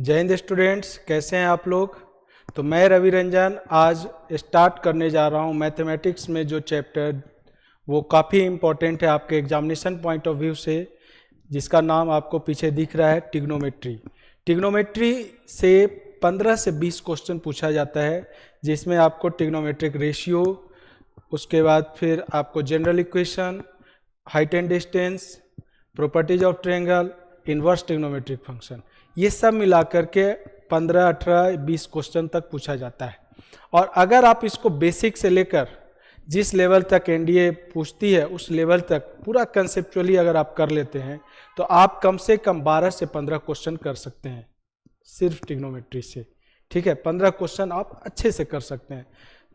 जय हिंद स्टूडेंट्स, कैसे हैं आप लोग। तो मैं रवि रंजन आज स्टार्ट करने जा रहा हूं मैथमेटिक्स में जो चैप्टर वो काफ़ी इम्पोर्टेंट है आपके एग्जामिनेशन पॉइंट ऑफ व्यू से, जिसका नाम आपको पीछे दिख रहा है टिग्नोमेट्री। टिग्नोमेट्री से 15 से 20 क्वेश्चन पूछा जाता है, जिसमें आपको टिग्नोमेट्रिक रेशियो, उसके बाद फिर आपको general equation, height and distance, properties of triangle, inverse trigonometric function, ये सब मिलाकर के 15, 18, 20 क्वेश्चन तक पूछा जाता है। और अगर आप इसको बेसिक से लेकर जिस लेवल तक एनडीए पूछती है उस लेवल तक पूरा कंसेप्चुअली अगर आप कर लेते हैं तो आप कम से कम 12 से 15 क्वेश्चन कर सकते हैं सिर्फ ट्रिग्नोमेट्री से। ठीक है, 15 क्वेश्चन आप अच्छे से कर सकते हैं।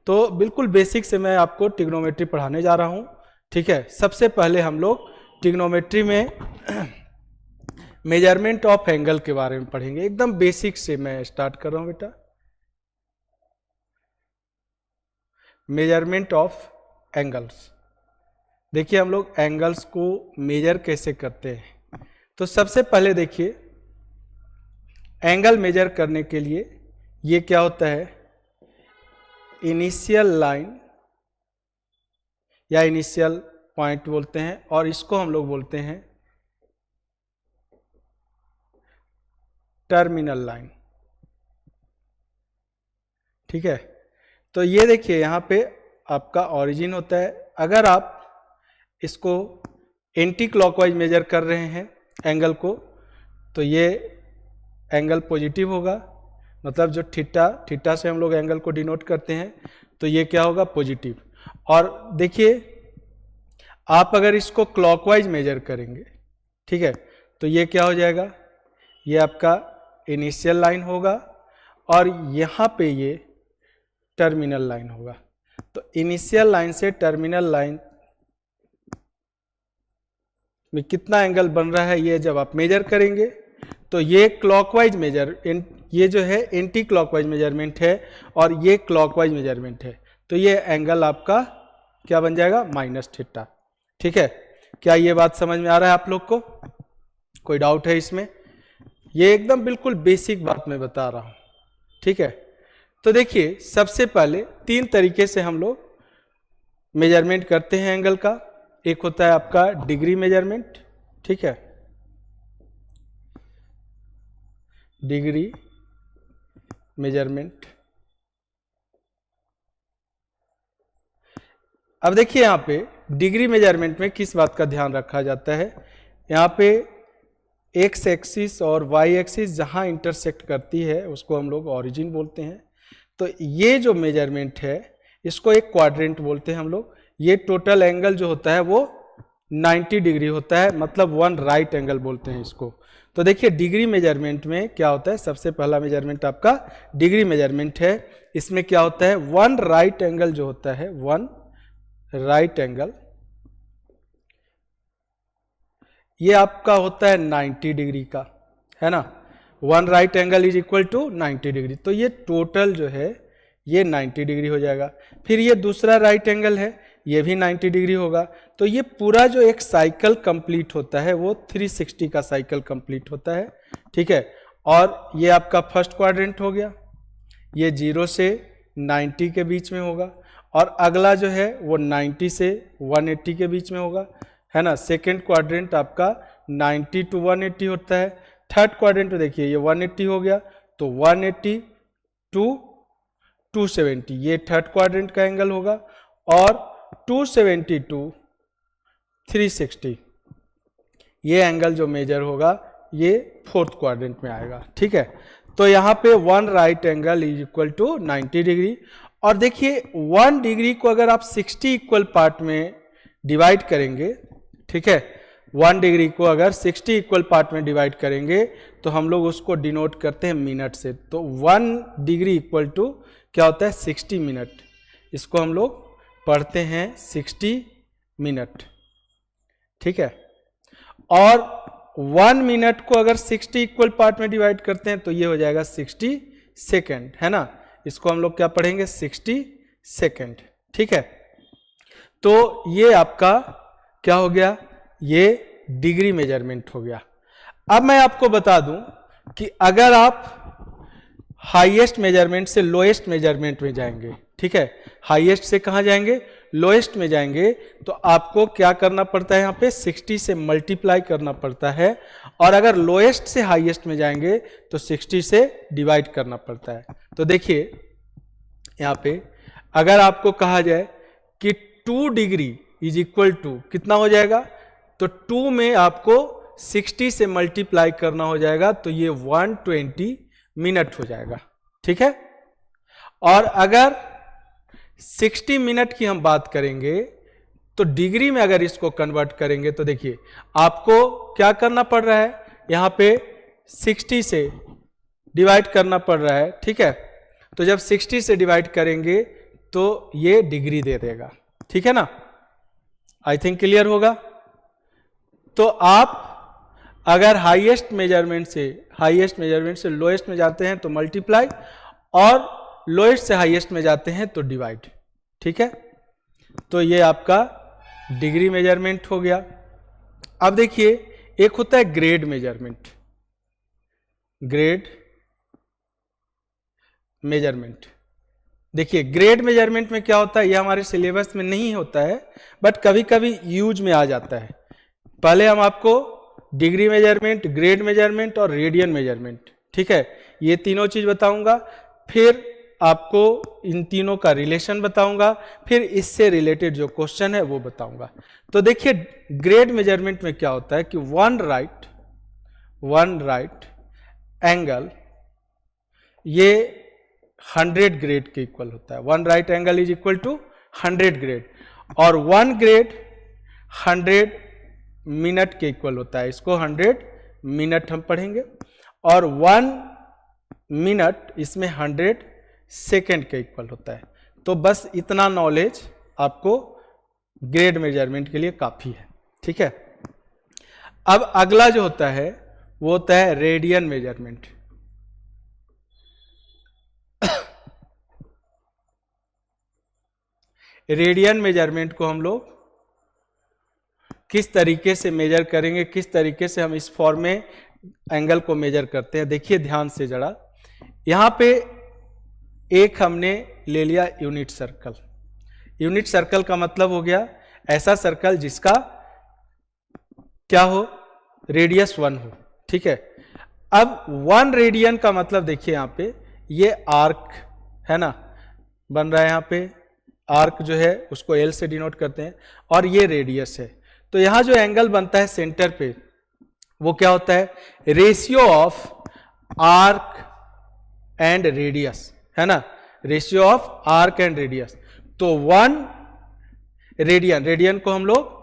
तो बिल्कुल बेसिक से मैं आपको ट्रिग्नोमेट्री पढ़ाने जा रहा हूँ। ठीक है, सबसे पहले हम लोग ट्रिग्नोमेट्री में मेजरमेंट ऑफ एंगल के बारे में पढ़ेंगे। एकदम बेसिक से मैं स्टार्ट कर रहा हूं बेटा। मेजरमेंट ऑफ एंगल्स, देखिए हम लोग एंगल्स को मेजर कैसे करते हैं। तो सबसे पहले देखिए एंगल मेजर करने के लिए ये क्या होता है, इनिशियल लाइन या इनिशियल पॉइंट बोलते हैं, और इसको हम लोग बोलते हैं टर्मिनल लाइन। ठीक है, तो ये देखिए यहाँ पे आपका ओरिजिन होता है। अगर आप इसको एंटी क्लॉकवाइज मेजर कर रहे हैं एंगल को, तो ये एंगल पॉजिटिव होगा, मतलब जो थीटा से हम लोग एंगल को डिनोट करते हैं, तो ये क्या होगा, पॉजिटिव। और देखिए आप अगर इसको क्लॉकवाइज मेजर करेंगे, ठीक है, तो ये क्या हो जाएगा, ये आपका इनिशियल लाइन होगा और यहाँ पे ये टर्मिनल लाइन होगा। तो इनिशियल लाइन से टर्मिनल लाइन में कितना एंगल बन रहा है ये जब आप मेजर करेंगे, तो ये क्लॉकवाइज मेजर, ये जो है एंटी क्लॉकवाइज मेजरमेंट है और ये क्लॉकवाइज मेजरमेंट है, तो ये एंगल आपका क्या बन जाएगा, माइनस थीटा। ठीक है, क्या ये बात समझ में आ रहा है आप लोग को, कोई डाउट है इसमें? ये एकदम बिल्कुल बेसिक बात मैं बता रहा हूं। ठीक है, तो देखिए सबसे पहले 3 तरीके से हम लोग मेजरमेंट करते हैं एंगल का। एक होता है आपका डिग्री मेजरमेंट, ठीक है, डिग्री मेजरमेंट। अब देखिए यहाँ पे डिग्री मेजरमेंट में किस बात का ध्यान रखा जाता है, यहाँ पे एक्स एक्सिस और वाई एक्सिस जहां इंटरसेक्ट करती है उसको हम लोग ओरिजिन बोलते हैं। तो ये जो मेजरमेंट है इसको एक क्वाड्रेंट बोलते हैं हम लोग। ये टोटल एंगल जो होता है वो 90 डिग्री होता है, मतलब 1 राइट एंगल बोलते हैं इसको। तो देखिए डिग्री मेजरमेंट में क्या होता है, सबसे पहला मेजरमेंट आपका डिग्री मेजरमेंट है। इसमें क्या होता है, 1 राइट एंगल जो होता है, 1 राइट एंगल, ये आपका होता है 90 डिग्री का, है ना। 1 right angle is equal to 90 degree, तो ये टोटल जो है ये 90 डिग्री हो जाएगा। फिर ये दूसरा राइट एंगल है, ये भी 90 डिग्री होगा। तो ये पूरा जो एक साइकिल कंप्लीट होता है वो 360 का साइकिल कंप्लीट होता है। ठीक है, और ये आपका फर्स्ट क्वाड्रेंट हो गया, ये 0 से 90 के बीच में होगा, और अगला जो है वो 90 से 180 के बीच में होगा, है ना। सेकेंड क्वाड्रेंट आपका 90 टू 180 होता है। थर्ड क्वाड्रेंट देखिए ये 180 हो गया, तो 180 टू 270 ये थर्ड क्वाड्रेंट का एंगल होगा, और 270 टू 360 ये एंगल जो मेजर होगा ये फोर्थ क्वाड्रेंट में आएगा। ठीक है, तो यहाँ पे 1 right angle is equal to 90 degree. और देखिए 1 डिग्री को अगर आप 60 इक्वल पार्ट में डिवाइड करेंगे, ठीक है, 1 डिग्री को अगर 60 इक्वल पार्ट में डिवाइड करेंगे तो हम लोग उसको डिनोट करते हैं मिनट से। तो 1 डिग्री इक्वल टू क्या होता है, 60 मिनट। इसको हम लोग पढ़ते हैं 60 मिनट। ठीक है, और 1 मिनट को अगर 60 इक्वल पार्ट में डिवाइड करते हैं तो ये हो जाएगा 60 सेकेंड, है ना। इसको हम लोग क्या पढ़ेंगे, 60 सेकेंड। ठीक है, तो ये आपका क्या हो गया, ये डिग्री मेजरमेंट हो गया। अब मैं आपको बता दूं कि अगर आप हाईएस्ट मेजरमेंट से लोएस्ट मेजरमेंट में जाएंगे, ठीक है, हाईएस्ट से कहाँ जाएंगे, लोएस्ट में जाएंगे, तो आपको क्या करना पड़ता है, यहाँ पे 60 से मल्टीप्लाई करना पड़ता है, और अगर लोएस्ट से हाईएस्ट में जाएंगे तो 60 से डिवाइड करना पड़ता है। तो देखिए यहाँ पे अगर आपको कहा जाए कि 2 डिग्री इज इक्वल टू कितना हो जाएगा, तो 2 में आपको 60 से मल्टीप्लाई करना हो जाएगा, तो ये 120 मिनट हो जाएगा, ठीक है। और अगर 60 मिनट की हम बात करेंगे तो डिग्री में अगर इसको कन्वर्ट करेंगे तो देखिए आपको क्या करना पड़ रहा है, यहां पे 60 से डिवाइड करना पड़ रहा है, ठीक है। तो जब 60 से डिवाइड करेंगे तो ये डिग्री दे देगा, ठीक है ना। आई थिंक क्लियर होगा। तो आप अगर हाईएस्ट मेजरमेंट से लोएस्ट में जाते हैं तो मल्टीप्लाई, और लोएस्ट से हाईएस्ट में जाते हैं तो डिवाइड, ठीक है। तो ये आपका डिग्री मेजरमेंट हो गया। अब देखिए एक होता है ग्रेड मेजरमेंट, ग्रेड मेजरमेंट। देखिए ग्रेड मेजरमेंट में क्या होता है, यह हमारे सिलेबस में नहीं होता है, बट कभी कभी यूज में आ जाता है। पहले हम आपको डिग्री मेजरमेंट, ग्रेड मेजरमेंट और रेडियन मेजरमेंट, ठीक है, ये तीनों चीज बताऊंगा, फिर आपको इन तीनों का रिलेशन बताऊंगा, फिर इससे रिलेटेड जो क्वेश्चन है वो बताऊंगा। तो देखिए ग्रेड मेजरमेंट में क्या होता है कि वन राइट एंगल ये 100 ग्रेड के इक्वल होता है। One right angle is equal to 100 grade, और 1 ग्रेड 100 मिनट के इक्वल होता है। इसको 100 मिनट हम पढ़ेंगे, और 1 मिनट इसमें 100 सेकेंड के इक्वल होता है। तो बस इतना नॉलेज आपको ग्रेड मेजरमेंट के लिए काफी है, ठीक है। अब अगला जो होता है वो होता है रेडियन मेजरमेंट। रेडियन मेजरमेंट को हम लोग किस तरीके से मेजर करेंगे, किस तरीके से हम इस फॉर्म में एंगल को मेजर करते हैं, देखिए ध्यान से जरा। यहां पे एक हमने ले लिया यूनिट सर्कल। यूनिट सर्कल का मतलब हो गया ऐसा सर्कल जिसका क्या हो, रेडियस 1 हो, ठीक है। अब 1 रेडियन का मतलब देखिए यहां पे ये आर्क है ना बन रहा है, यहां पे आर्क जो है उसको एल से डिनोट करते हैं, और ये रेडियस है। तो यहां जो एंगल बनता है सेंटर पे वो क्या होता है, ratio of arc and radius, है ना, ratio of arc and radius. तो 1 रेडियन को हम लोग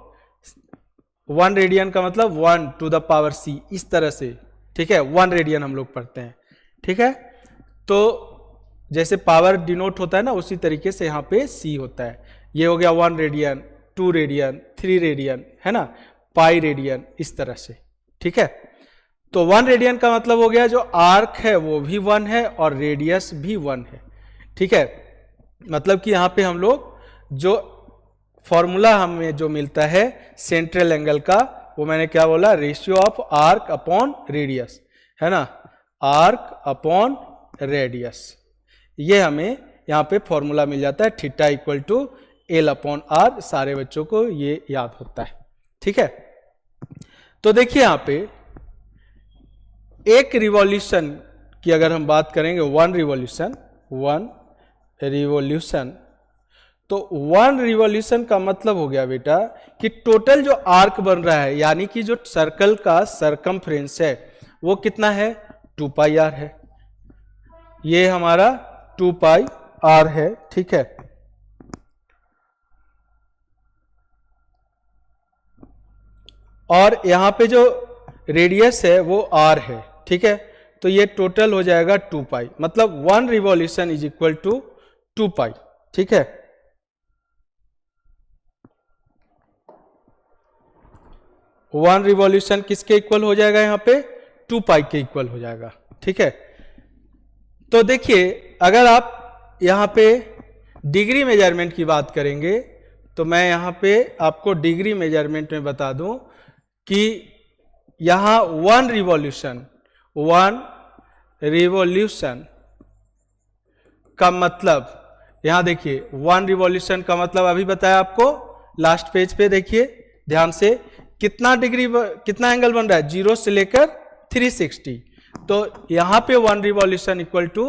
1 रेडियन का मतलब 1 टू द पावर c, इस तरह से, ठीक है, 1 रेडियन हम लोग पढ़ते हैं, ठीक है। तो जैसे पावर डिनोट होता है ना उसी तरीके से यहाँ पे c होता है। ये हो गया 1 रेडियन, 2 रेडियन, 3 रेडियन, है ना, पाई रेडियन, इस तरह से, ठीक है। तो 1 रेडियन का मतलब हो गया जो आर्क है वो भी 1 है और रेडियस भी 1 है, ठीक है। मतलब कि यहां पे हम लोग जो फॉर्मूला हमें जो मिलता है सेंट्रल एंगल का, वो मैंने क्या बोला, ratio of arc upon radius, है ना, आर्क अपॉन रेडियस। ये हमें यहां पे फॉर्मूला मिल जाता है, theta equal to L upon R. सारे बच्चों को ये याद होता है, ठीक है। तो देखिए यहां पे एक रिवॉल्यूशन की अगर हम बात करेंगे, 1 रिवॉल्यूशन, तो 1 रिवॉल्यूशन का मतलब हो गया बेटा कि टोटल जो आर्क बन रहा है, यानी कि जो सर्कल का सरकमफ्रेंस है वो कितना है, 2 पाई आर है। ये हमारा 2 पाई आर है, ठीक है। और यहां पे जो रेडियस है वो आर है, ठीक है। तो ये टोटल हो जाएगा 2 पाई, मतलब 1 रिवॉल्यूशन इज इक्वल टू 2 पाई, ठीक है। वन रिवॉल्यूशन किसके इक्वल हो जाएगा, यहां पे 2 पाई के इक्वल हो जाएगा, ठीक है। तो देखिए अगर आप यहां पे डिग्री मेजरमेंट की बात करेंगे तो मैं यहां पे आपको डिग्री मेजरमेंट में बता दूं कि यहां 1 वन रिवॉल्यूशन का मतलब, यहां देखिए वन रिवॉल्यूशन का मतलब अभी बताया आपको लास्ट पेज पे, देखिए ध्यान से, कितना डिग्री, कितना एंगल बन रहा है, 0 से लेकर 360, तो यहां पे one revolution equal to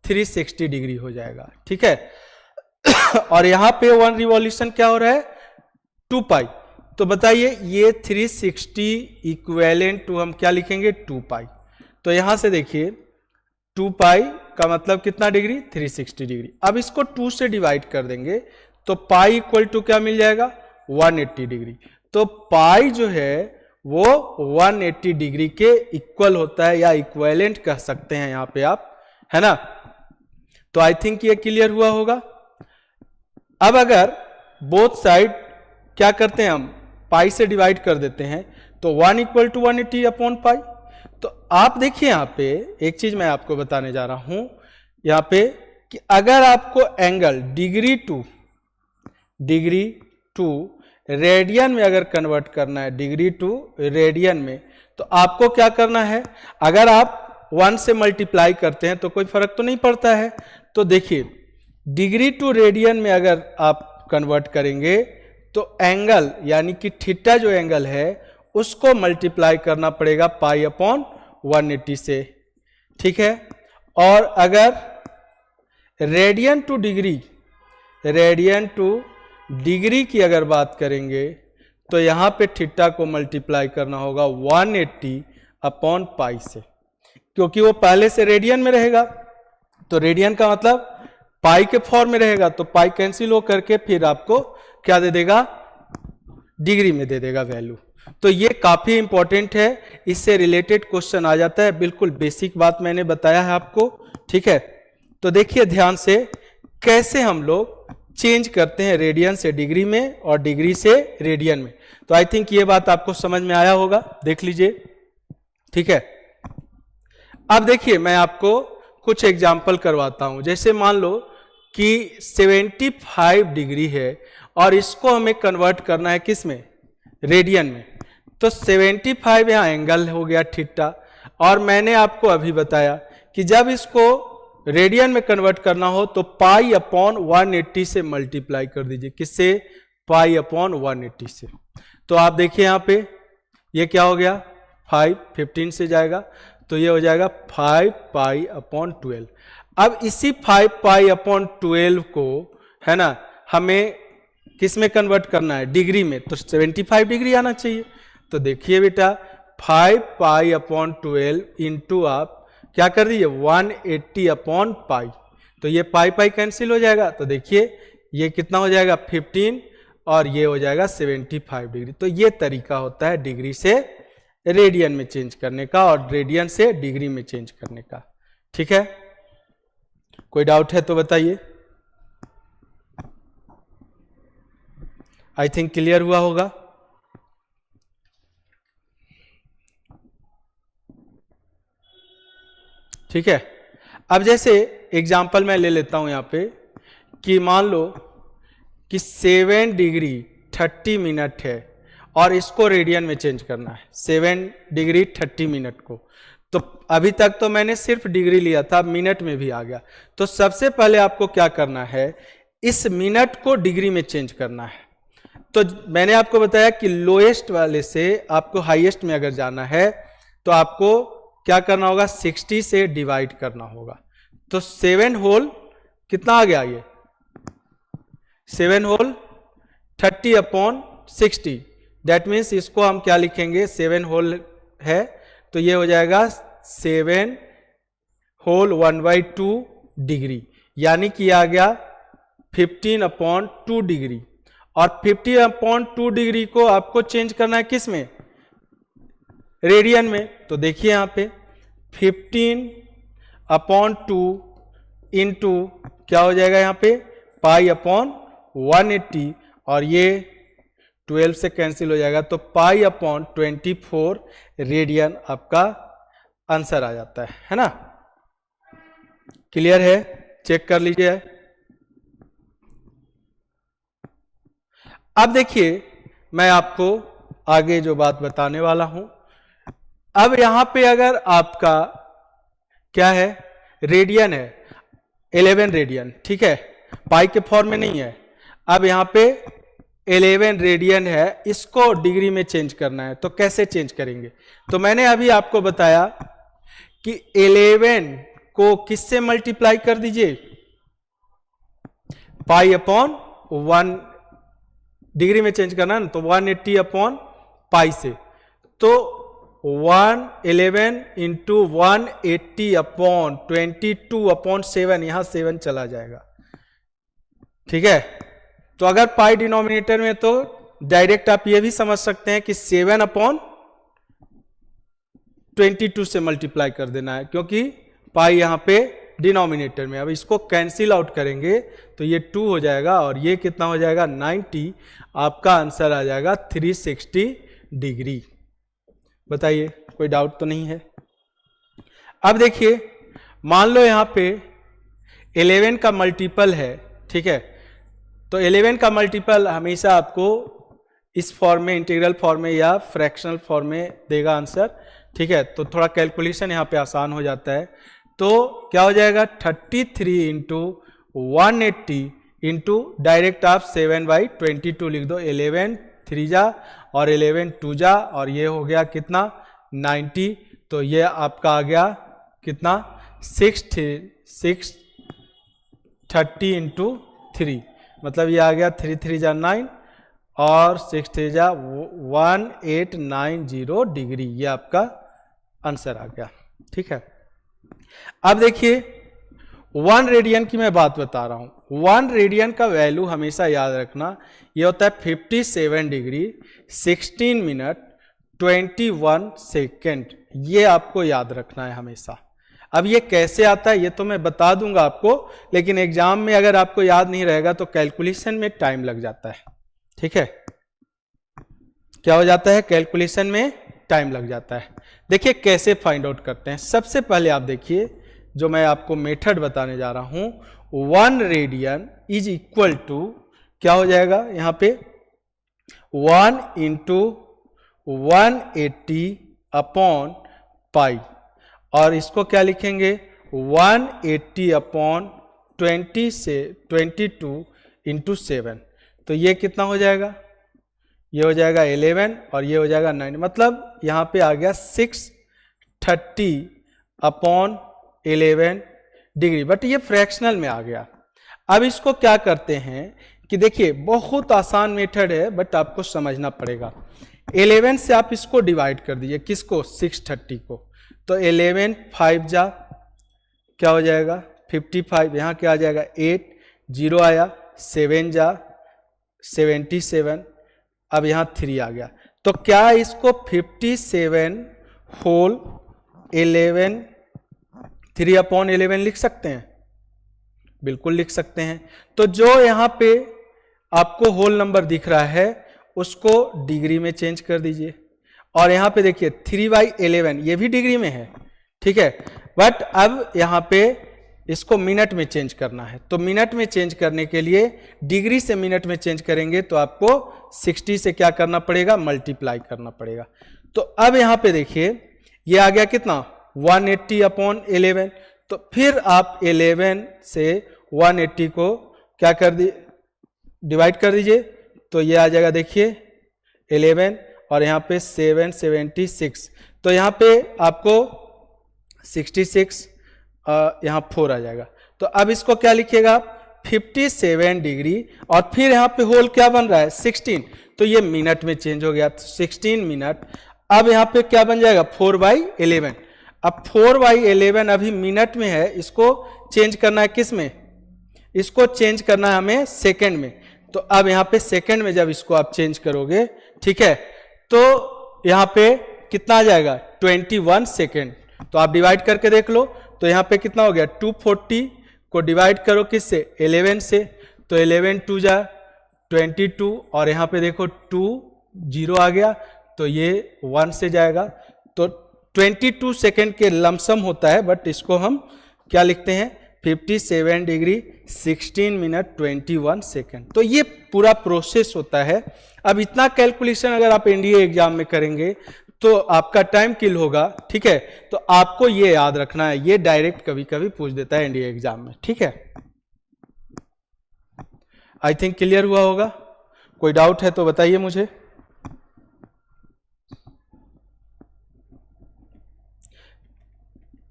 360 degree हो जाएगा, ठीक है। और यहां पे वन रिवॉल्यूशन क्या हो रहा है, 2 पाई, तो बताइए ये 360 इक्वेलेंट टू हम क्या लिखेंगे, 2 पाई। तो यहां से देखिए 2 पाई का मतलब कितना डिग्री, 360 डिग्री। अब इसको 2 से डिवाइड कर देंगे तो पाई इक्वल टू क्या मिल जाएगा, 180 डिग्री। तो पाई जो है वो 180 डिग्री के इक्वल होता है, या इक्वेलेंट कह सकते हैं यहां पे आप, है ना। तो आई थिंक ये क्लियर हुआ होगा। अब अगर बोथ साइड क्या करते हैं, हम पाई से डिवाइड कर देते हैं, तो 1 इक्वल टू 180 अपॉन पाई। तो आप देखिए यहां पे एक चीज मैं आपको बताने जा रहा हूं यहां पे, कि अगर आपको एंगल डिग्री टू रेडियन में अगर कन्वर्ट करना है, डिग्री टू रेडियन में, तो आपको क्या करना है, अगर आप 1 से मल्टीप्लाई करते हैं तो कोई फर्क तो नहीं पड़ता है। तो देखिए डिग्री टू रेडियन में अगर आप कन्वर्ट करेंगे तो एंगल यानी कि थीटा जो एंगल है उसको मल्टीप्लाई करना पड़ेगा पाई अपॉन 180 से, ठीक है। और अगर रेडियन टू डिग्री की अगर बात करेंगे तो यहां पे थीटा को मल्टीप्लाई करना होगा 180 अपॉन पाई से, क्योंकि वो पहले से रेडियन में रहेगा, तो रेडियन का मतलब पाई के फॉर्म में रहेगा, तो पाई कैंसिल हो करके फिर आपको क्या दे देगा, डिग्री में दे देगा वैल्यू। तो ये काफी इंपॉर्टेंट है, इससे रिलेटेड क्वेश्चन आ जाता है, बिल्कुल बेसिक बात मैंने बताया है आपको, ठीक है। तो देखिए ध्यान से कैसे हम लोग चेंज करते हैं रेडियन से डिग्री में और डिग्री से रेडियन में। तो आई थिंक ये बात आपको समझ में आया होगा, देख लीजिए, ठीक है। अब देखिए मैं आपको कुछ एग्जाम्पल करवाता हूं। जैसे मान लो कि 75 डिग्री है और इसको हमें कन्वर्ट करना है किस में, रेडियन में। तो 75 यहाँ एंगल हो गया थीटा, और मैंने आपको अभी बताया कि जब इसको रेडियन में कन्वर्ट करना हो तो पाई अपॉन 180 से मल्टीप्लाई कर दीजिए, किससे, पाई अपॉन 180 से। तो आप देखिए यहाँ पे ये क्या हो गया, 5 15 से जाएगा तो ये हो जाएगा 5 पाई अपॉन 12। अब इसी 5 पाई अपॉन 12 को, है ना, हमें किस में कन्वर्ट करना है, डिग्री में, तो 75 डिग्री आना चाहिए। तो देखिए बेटा 5 पाई अपॉन 12 इंटू आप क्या कर दीजिए 180 अपॉन पाई, तो ये पाई पाई कैंसिल हो जाएगा। तो देखिए ये कितना हो जाएगा 15 और ये हो जाएगा 75 डिग्री। तो ये तरीका होता है डिग्री से रेडियन में चेंज करने का और रेडियन से डिग्री में चेंज करने का, ठीक है। कोई डाउट है तो बताइए। आई थिंक क्लियर हुआ होगा। ठीक है। अब जैसे एग्जाम्पल मैं ले लेता हूं यहां पे कि मान लो कि 7 डिग्री 30 मिनट है और इसको रेडियन में चेंज करना है, 7 डिग्री 30 मिनट को। तो अभी तक तो मैंने सिर्फ डिग्री लिया था, मिनट में भी आ गया। तो सबसे पहले आपको क्या करना है, इस मिनट को डिग्री में चेंज करना है। तो मैंने आपको बताया कि लोएस्ट वाले से आपको हाईएस्ट में अगर जाना है तो आपको क्या करना होगा, 60 से डिवाइड करना होगा। तो 7 होल कितना आ गया, ये 7 होल 30 अपॉन 60, दैट मीन्स इसको हम क्या लिखेंगे, 7 होल है तो ये हो जाएगा 7 होल 1/2 डिग्री, यानी कि आ गया 15 अपॉन 2 डिग्री। और 50 अपॉन 2 डिग्री को आपको चेंज करना है किस में, रेडियन में। तो देखिए यहां पे 15 अपॉन 2 इंटू क्या हो जाएगा यहाँ पे पाई अपॉन 180 और ये 12 से कैंसिल हो जाएगा, तो पाई अपॉन 24 रेडियन आपका आंसर आ जाता है ना। क्लियर है, चेक कर लीजिए। अब देखिए मैं आपको आगे जो बात बताने वाला हूं, अब यहां पे अगर आपका क्या है, रेडियन है, 11 रेडियन, ठीक है, पाई के फॉर्म में नहीं है। अब यहाँ पे 11 रेडियन है, इसको डिग्री में चेंज करना है, तो कैसे चेंज करेंगे? तो मैंने अभी आपको बताया कि 11 को किससे मल्टीप्लाई कर दीजिए, पाई अपॉन 1, डिग्री में चेंज करना है ना, तो 180 अपॉन पाई से, तो 111 इंटू 180 अपॉन 22 अपॉन 7, यहां 7 चला जाएगा, ठीक है। तो अगर पाई डिनोमिनेटर में, तो डायरेक्ट आप ये भी समझ सकते हैं कि 7 अपॉन 22 से मल्टीप्लाई कर देना है, क्योंकि पाई यहां पे डिनोमिनेटर में। अब इसको कैंसिल आउट करेंगे तो ये 2 हो जाएगा और ये कितना हो जाएगा 90। आपका आंसर आ जाएगा 360 डिग्री। बताइए, कोई डाउट तो नहीं है? अब देखिए, मान लो यहां पे 11 का मल्टीपल है, ठीक है, तो 11 का मल्टीपल हमेशा आपको इस फॉर्म में, इंटीग्रल फॉर्म में या फ्रैक्शनल फॉर्म में देगा आंसर, ठीक है। तो थोड़ा कैलकुलेशन यहाँ पे आसान हो जाता है। तो क्या हो जाएगा 33 इंटू 180 इंटू डायरेक्ट आप 7/22 लिख दो, 11 3 जा और 11 2 जा, और ये हो गया कितना 90। तो ये आपका आ गया कितना 630 इंटू 3, मतलब ये आ गया 3 3 जा 9 और 6 3 जा 1890 डिग्री। ये आपका आंसर आ गया, ठीक है। अब देखिए 1 रेडियन की मैं बात बता रहा हूं। 1 रेडियन का वैल्यू हमेशा याद रखना, ये होता है 57 डिग्री 16 मिनट 21 सेकेंड। ये आपको याद रखना है हमेशा। अब ये कैसे आता है ये तो मैं बता दूंगा आपको, लेकिन एग्जाम में अगर आपको याद नहीं रहेगा तो कैलकुलेशन में टाइम लग जाता है, ठीक है। क्या हो जाता है, कैलकुलेशन में टाइम लग जाता है। देखिए कैसे फाइंड आउट करते हैं। सबसे पहले आप देखिए, जो मैं आपको मेथड बताने जा रहा हूं, 1 रेडियन इज इक्वल टू क्या हो जाएगा, यहां पे 1 इंटू 180 अपॉन पाई, और इसको क्या लिखेंगे 180 अपॉन 20 से 22 इंटू 7। तो ये कितना हो जाएगा, ये हो जाएगा 11 और ये हो जाएगा 9, मतलब यहां पे आ गया 630 अपॉन 11 डिग्री, बट ये फ्रैक्शनल में आ गया। अब इसको क्या करते हैं कि देखिए बहुत आसान मेथड है, बट आपको समझना पड़ेगा। 11 से आप इसको डिवाइड कर दीजिए, किसको 630 को, तो 11 5 जा क्या हो जाएगा 55, यहाँ क्या आ जाएगा 8 0 आया, 7 जा 77, अब यहाँ 3 आ गया। तो क्या इसको 57 होल 11 3 अपॉन 11 लिख सकते हैं? बिल्कुल लिख सकते हैं। तो जो यहाँ पे आपको होल नंबर दिख रहा है उसको डिग्री में चेंज कर दीजिए, और यहाँ पे देखिए 3/11 ये भी डिग्री में है, ठीक है, बट अब यहाँ पे इसको मिनट में चेंज करना है। तो मिनट में चेंज करने के लिए डिग्री से मिनट में चेंज करेंगे तो आपको 60 से क्या करना पड़ेगा, मल्टीप्लाई करना पड़ेगा। तो अब यहाँ पे देखिए ये आ गया कितना 180 अपॉन 11, तो फिर आप 11 से 180 को क्या कर दी, डिवाइड कर दीजिए, तो ये आ जाएगा देखिए 11 और यहाँ पे 7 76, तो यहाँ पे आपको 66 यहाँ 4 आ जाएगा। तो अब इसको क्या लिखिएगा 57 डिग्री, और फिर यहाँ पे होल क्या बन रहा है 16, तो ये मिनट में चेंज हो गया, 16 मिनट। अब यहाँ पे क्या बन जाएगा 4/11, अब 4/11 अभी मिनट में है, इसको चेंज करना है किस में, इसको चेंज करना है हमें सेकंड में। तो अब यहाँ पे सेकंड में जब इसको आप चेंज करोगे, ठीक है, तो यहाँ पे कितना आ जाएगा 21 सेकेंड। तो आप डिवाइड करके देख लो, तो यहाँ पे कितना हो गया 240 को डिवाइड करो किससे 11 से, तो 11 2 जा 22, और यहाँ पे देखो 2 0 आ गया, तो ये 1 से जाएगा। तो 22 सेकेंड के लमसम होता है, बट इसको हम क्या लिखते हैं 57 डिग्री 16 मिनट 21 सेकेंड। तो ये पूरा प्रोसेस होता है। अब इतना कैलकुलेशन अगर आप एनडीए एग्जाम में करेंगे तो आपका टाइम किल होगा, ठीक है। तो आपको ये याद रखना है, ये डायरेक्ट कभी कभी पूछ देता है एनडीए एग्जाम में, ठीक है। आई थिंक क्लियर हुआ होगा। कोई डाउट है तो बताइए मुझे।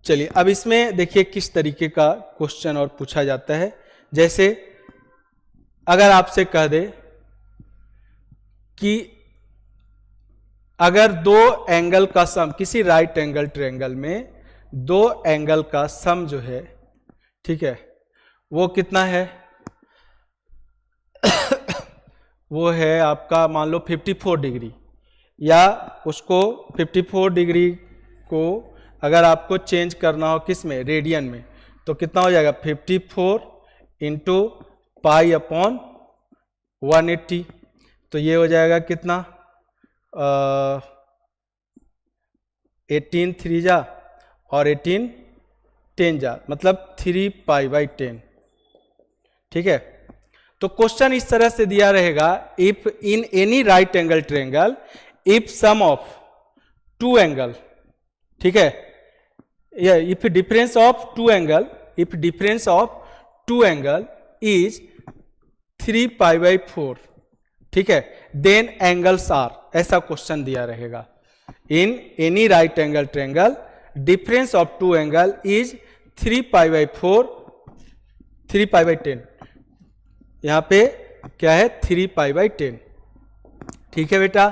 चलिए अब इसमें देखिए किस तरीके का क्वेश्चन और पूछा जाता है। जैसे अगर आपसे कह दे कि अगर दो एंगल का सम, किसी राइट एंगल ट्रायंगल में दो एंगल का सम जो है, ठीक है, वो कितना है वो है आपका मान लो 54 डिग्री, या उसको 54 डिग्री को अगर आपको चेंज करना हो किस में, रेडियन में, तो कितना हो जाएगा 54 इंटू पाई अपॉन 180। तो ये हो जाएगा कितना 18 3 जा और 18 10 जा, मतलब 3 पाई बाई 10, ठीक है। तो क्वेश्चन इस तरह से दिया रहेगा, if in any right angle triangle if sum of two angle, ठीक है, if difference of two angle, if difference of two angle is 3 pi by 4, ठीक है, देन एंगल्स आर, ऐसा क्वेश्चन दिया रहेगा। In any right angle triangle difference of two angle is 3 pi by 4, 3 pi by 10, यहां पे क्या है 3 pi by 10, ठीक है बेटा।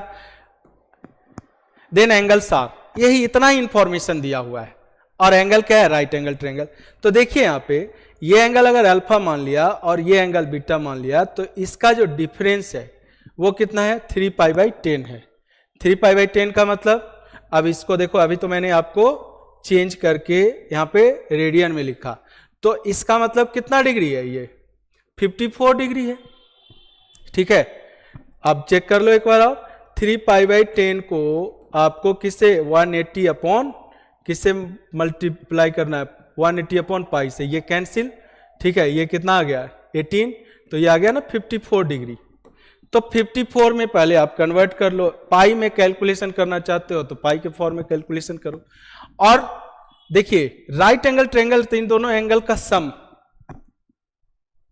देन एंगल्स आर, यही इतना ही इंफॉर्मेशन दिया हुआ है। और एंगल क्या है, राइट एंगल ट्रायंगल। तो देखिए यहां पे ये एंगल अगर अल्फा मान लिया और ये एंगल बीटा मान लिया, तो इसका जो डिफरेंस है वो कितना है 3 पाई बाई 10 है। 3 पाई बाई 10 का मतलब, अब इसको देखो, अभी तो मैंने आपको चेंज करके यहाँ पे रेडियन में लिखा, तो इसका मतलब कितना डिग्री है, ये 54 डिग्री है, ठीक है। अब चेक कर लो एक बार आप, 3 पाई बाई 10 को आपको किससे 180 अपॉन किससे मल्टीप्लाई करना है, 180 अपॉन पाई से, ये कैंसिल, ठीक है। ये कितना आ गया 18, तो ये आ गया ना 54 डिग्री। तो 54 में पहले आप कन्वर्ट कर लो, पाई में कैलकुलेशन करना चाहते हो तो पाई के फॉर्म में कैलकुलेशन करो। और देखिए राइट एंगल ट्रायंगल, तो इन दोनों एंगल का सम,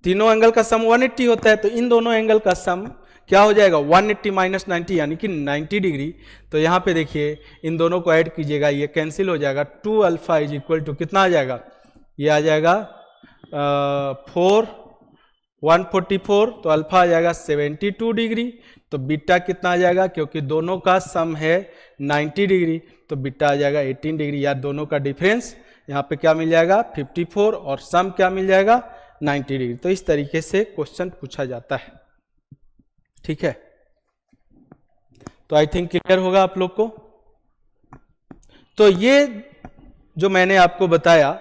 तीनों एंगल का सम 180 होता है, तो इन दोनों एंगल का सम क्या हो जाएगा 180 माइनस 90 यानी कि 90 डिग्री। तो यहां पे देखिए इन दोनों को ऐड कीजिएगा, ये कैंसिल हो जाएगा, 2 अल्फा इज इक्वल टू कितना आ जाएगा, ये आ जाएगा 144, तो अल्फा आ जाएगा 72 डिग्री। तो बीटा कितना आ जाएगा, क्योंकि दोनों का सम है 90 डिग्री, तो बीटा आ जाएगा 18 डिग्री, या दोनों का डिफरेंस यहाँ पे क्या मिल जाएगा 54 और सम क्या मिल जाएगा 90 डिग्री। तो इस तरीके से क्वेश्चन पूछा जाता है, ठीक है। तो आई थिंक क्लियर होगा आप लोग को। तो ये जो मैंने आपको बताया,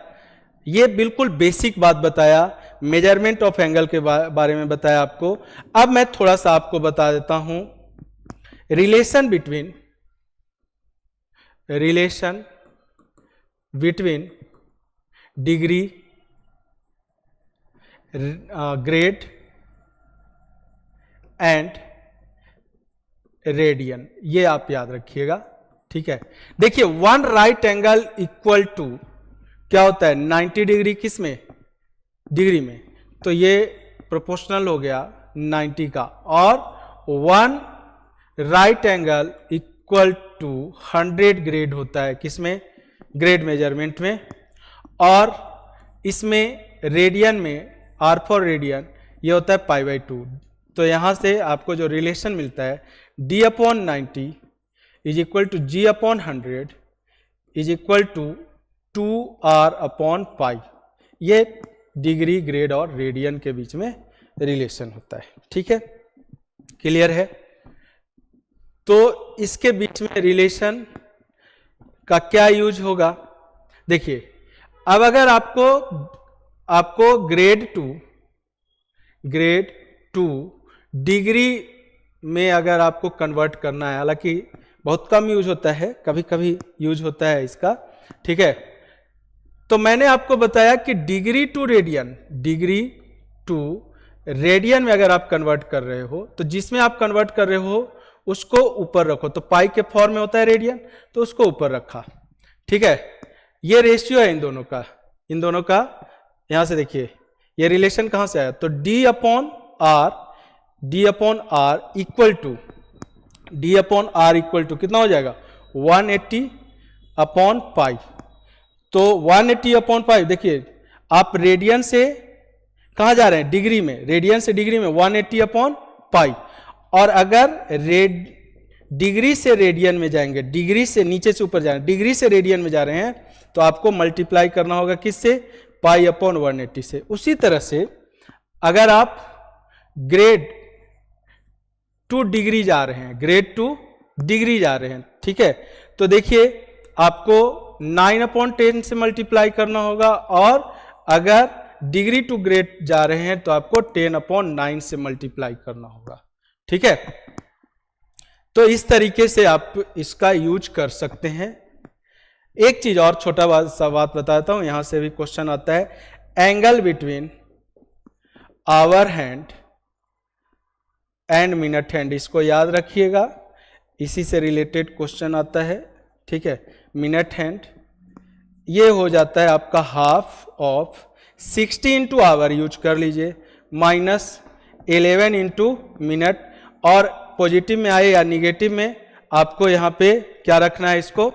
ये बिल्कुल बेसिक बात बताया, मेजरमेंट ऑफ एंगल के बारे में बताया आपको। अब मैं थोड़ा सा आपको बता देता हूं relation between degree, grade and radian, ये आप याद रखिएगा, ठीक है। देखिए one right angle equal to क्या होता है 90 डिग्री, किस में, डिग्री में, तो ये प्रोपोर्शनल हो गया 90 का। और one right angle equal to 100 grade होता है, किसमें, ग्रेड मेजरमेंट में। और इसमें रेडियन में, आर फॉर रेडियन, ये होता है पाई बाई 2। तो यहां से आपको जो रिलेशन मिलता है d upon 90 is equal to g upon 100 is equal to 2r upon pi, ये डिग्री, ग्रेड और रेडियन के बीच में रिलेशन होता है, ठीक है। क्लियर है। तो इसके बीच में रिलेशन का क्या यूज होगा, देखिए अब अगर आपको ग्रेड टू डिग्री में अगर आपको कन्वर्ट करना है, हालांकि बहुत कम यूज होता है, कभी कभी यूज होता है इसका, ठीक है। तो मैंने आपको बताया कि डिग्री टू रेडियन में अगर आप कन्वर्ट कर रहे हो, तो जिसमें आप कन्वर्ट कर रहे हो उसको ऊपर रखो, तो पाई के फॉर्म में होता है रेडियन, तो उसको ऊपर रखा। ठीक है, ये रेशियो है इन दोनों का, यहां से देखिए ये रिलेशन कहां से आया, तो D upon R equal to कितना हो जाएगा 180 अपॉन पाई। तो 180 अपॉन पाई, देखिए आप रेडियन से कहां जा रहे हैं, डिग्री में, रेडियन से डिग्री में 180 अपॉन पाई। और अगर डिग्री से रेडियन में जाएंगे, डिग्री से नीचे से ऊपर जाएंगे, डिग्री से रेडियन में जा रहे हैं, तो आपको मल्टीप्लाई करना होगा किससे, पाई अपॉन 180 से। उसी तरह से अगर आप ग्रेड टू डिग्री जा रहे हैं, ग्रेड टू डिग्री जा रहे हैं, ठीक है, तो देखिए आपको 9/10 से मल्टीप्लाई करना होगा, और अगर डिग्री टू ग्रेड जा रहे हैं तो आपको 10/9 से मल्टीप्लाई करना होगा। ठीक है, तो इस तरीके से आप इसका यूज कर सकते हैं। एक चीज और छोटा सा बात बताता हूं, यहां से भी क्वेश्चन आता है, angle between hour hand and minute hand, इसको याद रखिएगा, इसी से रिलेटेड क्वेश्चन आता है। ठीक है, मिनट हैंड ये हो जाता है आपका half of 60 into hour, use कर लीजिए, माइनस 11 इंटू मिनट, और पॉजिटिव में आए या निगेटिव में आपको यहां पे क्या रखना है, इसको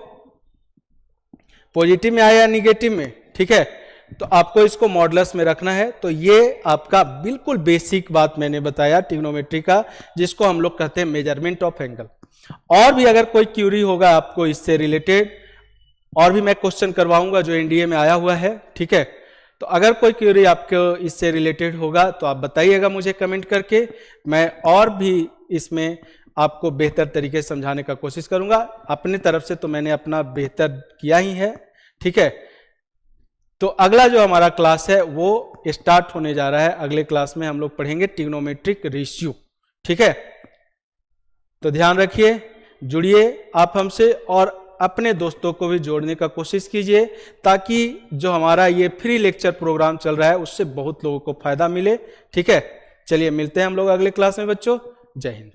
पॉजिटिव में आए या निगेटिव में, ठीक है, तो आपको इसको मॉडुलस में रखना है। तो ये आपका बिल्कुल बेसिक बात मैंने बताया ट्रिग्नोमेट्री का, जिसको हम लोग कहते हैं मेजरमेंट ऑफ एंगल। और भी अगर कोई क्यूरी होगा आपको इससे रिलेटेड, और भी मैं क्वेश्चन करवाऊंगा जो एनडीए में आया हुआ है। ठीक है, तो अगर कोई क्यूरी आपको इससे रिलेटेड होगा तो आप बताइएगा मुझे कमेंट करके, मैं और भी इसमें आपको बेहतर तरीके से समझाने का कोशिश करूंगा। अपने तरफ से तो मैंने अपना बेहतर किया ही है। ठीक है, तो अगला जो हमारा क्लास है वो स्टार्ट होने जा रहा है। अगले क्लास में हम लोग पढ़ेंगे ट्रिग्नोमेट्रिक रेशियो। ठीक है, तो ध्यान रखिए, जुड़िए आप हमसे, और अपने दोस्तों को भी जोड़ने का कोशिश कीजिए, ताकि जो हमारा ये फ्री लेक्चर प्रोग्राम चल रहा है उससे बहुत लोगों को फायदा मिले। ठीक है, चलिए मिलते हैं हम लोग अगले क्लास में बच्चों। जय हिंद।